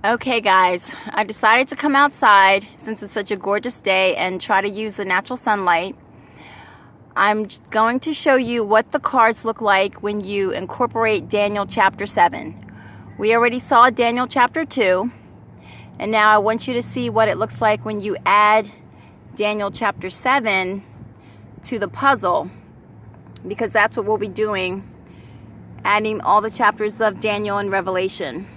Okay guys, I decided to come outside since it's such a gorgeous day and try to use the natural sunlight. I'm going to show you what the cards look like when you incorporate Daniel chapter 7. We already saw Daniel chapter 2, and now I want you to see what it looks like when you add Daniel chapter 7 to the puzzle, because that's what we'll be doing, adding all the chapters of Daniel and Revelation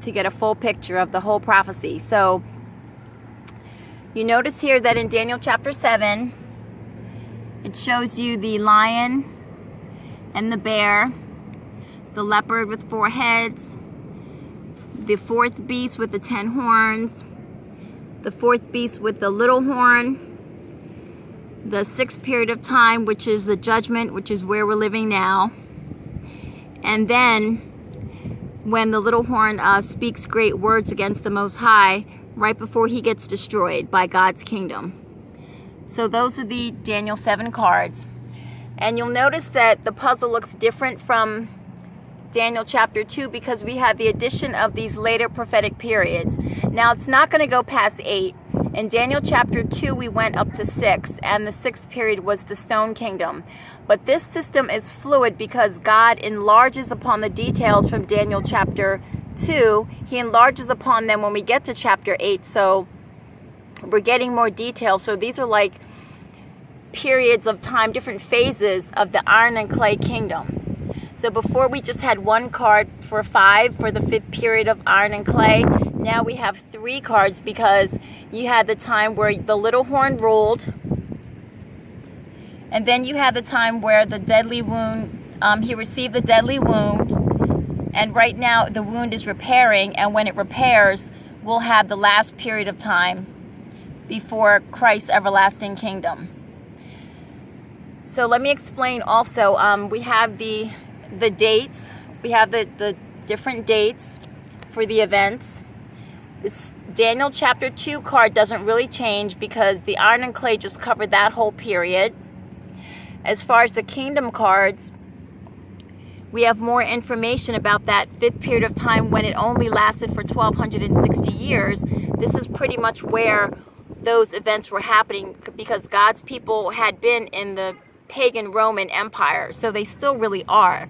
to get a full picture of the whole prophecy. So you notice here that in Daniel chapter 7 it shows you the lion and the bear, the leopard with 4 heads, the 4th beast with the 10 horns, the 4th beast with the little horn, the 6th period of time, which is the judgment, which is where we're living now, and then when the little horn speaks great words against the Most High, right before he gets destroyed by God's kingdom. So those are the Daniel 7 cards. And you'll notice that the puzzle looks different from Daniel chapter 2 because we have the addition of these later prophetic periods. Now it's not going to go past 8. In Daniel chapter 2 we went up to 6, and the 6th period was the stone kingdom. But this system is fluid because God enlarges upon the details from Daniel chapter 2. He enlarges upon them when we get to chapter 8. So we're getting more detail. So these are like periods of time, different phases of the iron and clay kingdom. So before we just had 1 card for 5 for the 5th period of iron and clay. Now we have 3 cards because you had the time where the little horn ruled. And then you had the time where the deadly wound, he received the deadly wound. And right now the wound is repairing. And when it repairs, we'll have the last period of time before Christ's everlasting kingdom. So let me explain also. We have the dates. We have the different dates for the events. This Daniel chapter 2 card doesn't really change because the iron and clay just covered that whole period. As far as the kingdom cards, we have more information about that 5th period of time when it only lasted for 1260 years. This is pretty much where those events were happening because God's people had been in the pagan Roman Empire, so they still really are.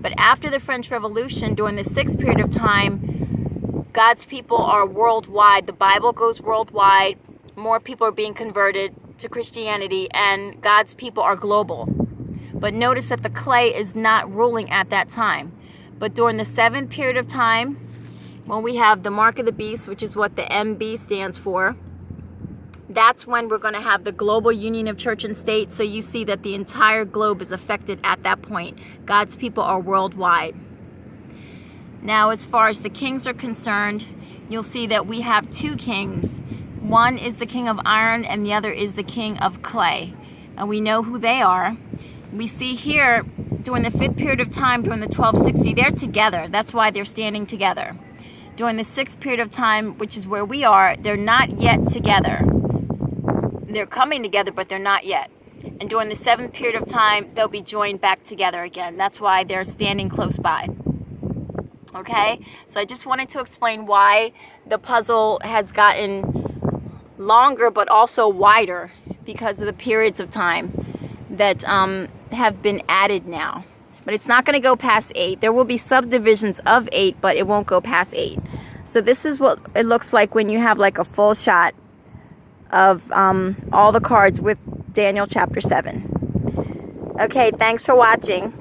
But after the French Revolution, during the 6th period of time, God's people are worldwide. The Bible goes worldwide. More people are being converted to Christianity, and God's people are global. But notice that the clay is not ruling at that time. But during the 7th period of time, when we have the mark of the beast, which is what the MB stands for, that's when we're going to have the global union of church and state. So you see that the entire globe is affected at that point. God's people are worldwide. Now, as far as the kings are concerned, you'll see that we have 2 kings. One is the king of iron and the other is the king of clay. And we know who they are. We see here during the 5th period of time, during the 1260, they're together. That's why they're standing together. During the 6th period of time, which is where we are, they're not yet together. They're coming together, but they're not yet. And during the 7th period of time, they'll be joined back together again. That's why they're standing close by. Okay? So I just wanted to explain why the puzzle has gotten longer but also wider because of the periods of time that have been added now. But it's not going to go past 8. There will be subdivisions of 8, but it won't go past 8. So this is what it looks like when you have like a full shot of all the cards with Daniel chapter 7. Okay, thanks for watching.